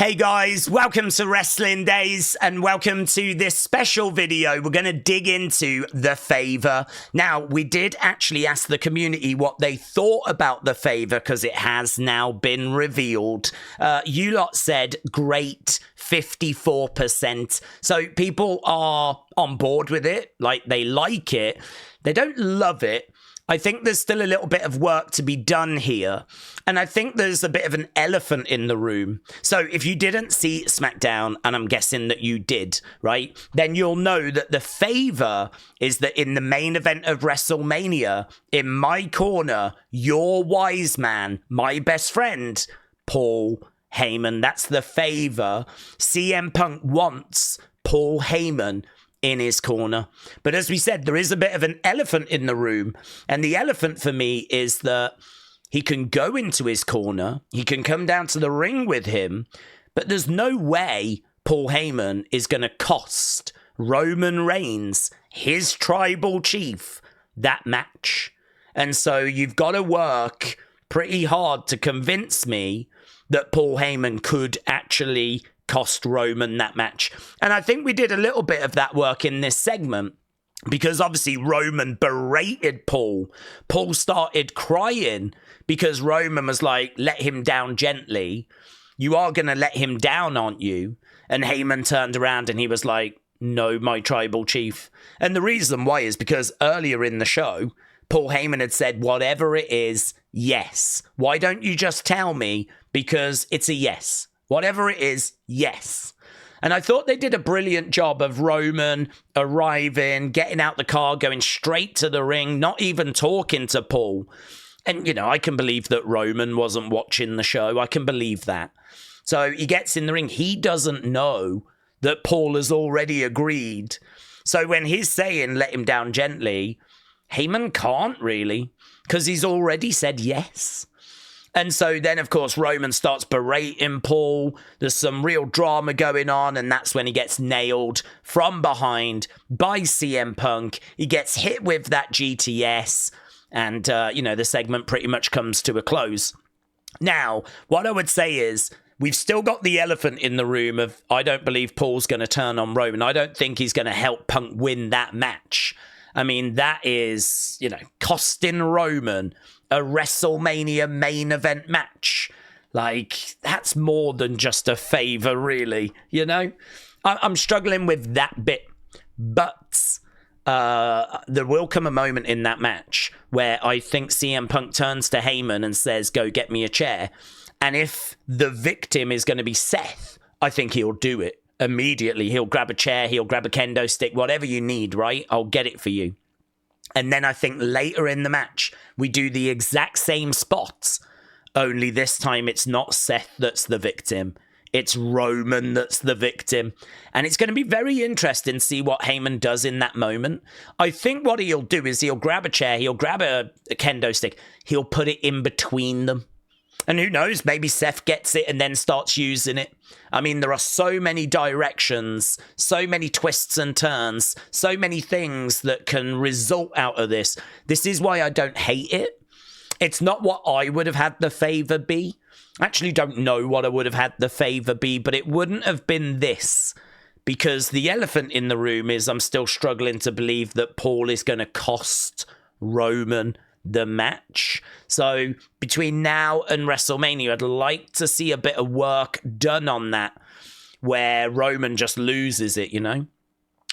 Hey guys, welcome to Wrestling Daze and welcome to this special video. We're going to dig into The Favor. Now, we did actually ask the community what they thought about The Favor because it has now been revealed. You lot said great, 54%. So people are on board with it, like they like it. They don't love it. I think there's still a little bit of work to be done here. And I think there's a bit of an elephant in the room. So if you didn't see Smackdown, and I'm guessing that you did, right? Then you'll know that the favor is that in the main event of WrestleMania, in my corner, your wise man, my best friend, Paul Heyman. That's the favor. CM Punk wants Paul Heyman in his corner. But as we said, there is a bit of an elephant in the room. And the elephant for me is that he can go into his corner, he can come down to the ring with him, but there's no way Paul Heyman is going to cost Roman Reigns, his tribal chief, that match. And so you've got to work pretty hard to convince me that Paul Heyman could actually cost Roman that match. And I think we did a little bit of that work in this segment because obviously Roman berated Paul. Paul started crying because Roman was like, let him down gently. You are going to let him down, aren't you? And Heyman turned around and he was like, no, my tribal chief. And the reason why is because earlier in the show, Paul Heyman had said, whatever it is, yes. Why don't you just tell me? Because it's a yes. Whatever it is, yes. And I thought they did a brilliant job of Roman arriving, getting out the car, going straight to the ring, not even talking to Paul. And, you know, I can believe that Roman wasn't watching the show. I can believe that. So he gets in the ring. He doesn't know that Paul has already agreed. So when he's saying, let him down gently, Heyman can't really, because he's already said yes. And so then, of course, Roman starts berating Paul. There's some real drama going on, and that's when he gets nailed from behind by CM Punk. He gets hit with that GTS, and, the segment pretty much comes to a close. Now, what I would say is, we've still got the elephant in the room of, I don't believe Paul's going to turn on Roman. I don't think he's going to help Punk win that match. I mean, that is, costing Roman a WrestleMania main event match. Like, that's more than just a favor, really, I'm struggling with that bit. But there will come a moment in that match where I think CM Punk turns to Heyman and says, go get me a chair. And if the victim is going to be Seth, I think he'll do it immediately. He'll grab a chair, he'll grab a kendo stick, whatever you need, right? I'll get it for you. And then I think later in the match, we do the exact same spots, only this time it's not Seth that's the victim. It's Roman that's the victim. And it's going to be very interesting to see what Heyman does in that moment. I think what he'll do is he'll grab a chair, he'll grab a kendo stick, he'll put it in between them. And who knows, maybe Seth gets it and then starts using it. I mean, there are so many directions, so many twists and turns, so many things that can result out of this. This is why I don't hate it. It's not what I would have had the favor be. I actually don't know what I would have had the favor be, but it wouldn't have been this. Because the elephant in the room is I'm still struggling to believe that Paul is going to cost Roman the match. So between now and WrestleMania, I'd like to see a bit of work done on that where Roman just loses it,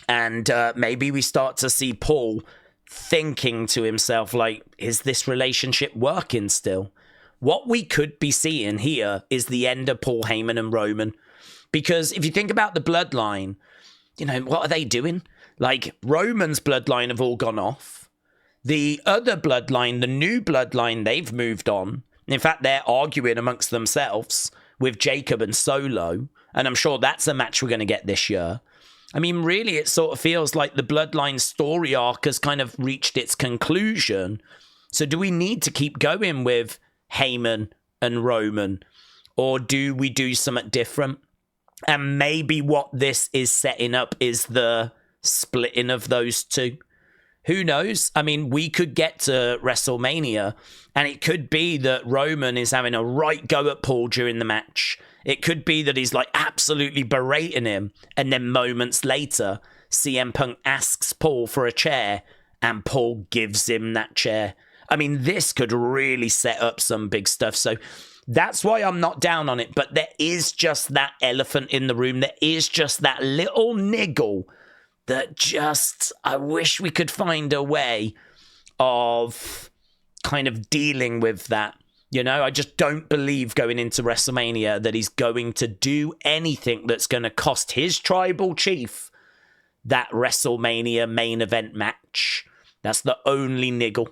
and maybe we start to see Paul thinking to himself, like, is this relationship working still? What we could be seeing here is the end of Paul Heyman and Roman, because if you think about the bloodline, what are they doing? Like, Roman's bloodline have all gone off. The other bloodline, the new bloodline, they've moved on. In fact, they're arguing amongst themselves with Jacob and Solo. And I'm sure that's a match we're going to get this year. I mean, really, it sort of feels like the bloodline story arc has kind of reached its conclusion. So do we need to keep going with Heyman and Roman? Or do we do something different? And maybe what this is setting up is the splitting of those two. Who knows? I mean, we could get to WrestleMania, and it could be that Roman is having a right go at Paul during the match. It could be that he's like absolutely berating him, and then moments later, CM Punk asks Paul for a chair, and Paul gives him that chair. I mean, this could really set up some big stuff. So that's why I'm not down on it. But there is just that elephant in the room. There is just that little niggle that just, I wish we could find a way of kind of dealing with that. You know, I just don't believe going into WrestleMania that he's going to do anything that's going to cost his tribal chief that WrestleMania main event match. That's the only niggle.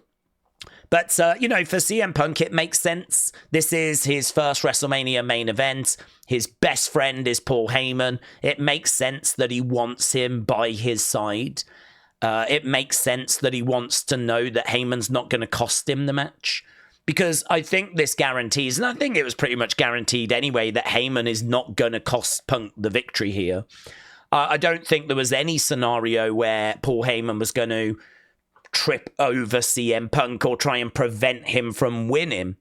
But, you know, for CM Punk, it makes sense. This is his first WrestleMania main event. His best friend is Paul Heyman. It makes sense that he wants him by his side. It makes sense that he wants to know that Heyman's not going to cost him the match. Because I think this guarantees, and I think it was pretty much guaranteed anyway, that Heyman is not going to cost Punk the victory here. I don't think there was any scenario where Paul Heyman was going to trip over CM Punk or try and prevent him from winning.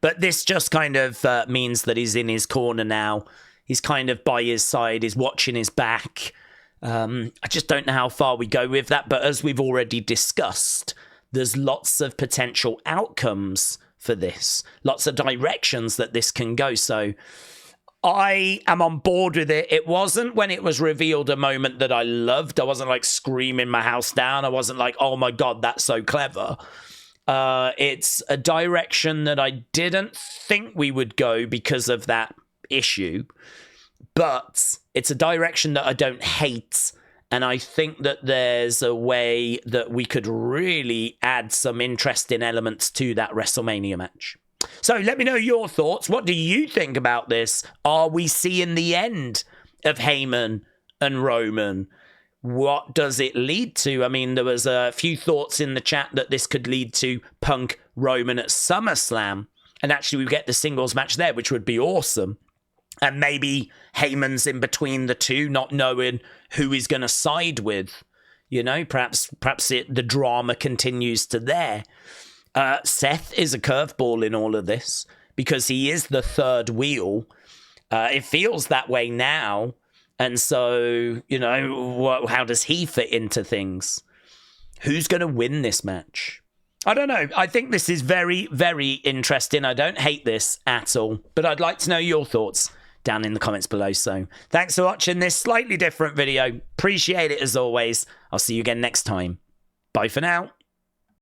But this just kind of means that he's in his corner now. He's kind of by his side. He's watching his back. I just don't know how far we go with that. But as we've already discussed, there's lots of potential outcomes for this. Lots of directions that this can go. So I am on board with it. It wasn't, when it was revealed, a moment that I loved. I wasn't like screaming my house down. I wasn't like, oh my God, that's so clever. It's a direction that I didn't think we would go because of that issue. But it's a direction that I don't hate. And I think that there's a way that we could really add some interesting elements to that WrestleMania match. So let me know your thoughts. What do you think about this? Are we seeing the end of Heyman and Roman? What does it lead to? I mean, there was a few thoughts in the chat that this could lead to Punk Roman at SummerSlam. And actually we get the singles match there, which would be awesome. And maybe Heyman's in between the two, not knowing who he's going to side with. You know, perhaps the drama continues to there. Seth is a curveball in all of this because he is the third wheel. It feels that way now. And so, you know, how does he fit into things? Who's going to win this match? I don't know. I think this is very, very interesting. I don't hate this at all, but I'd like to know your thoughts down in the comments below. So thanks for watching this slightly different video. Appreciate it as always. I'll see you again next time. Bye for now.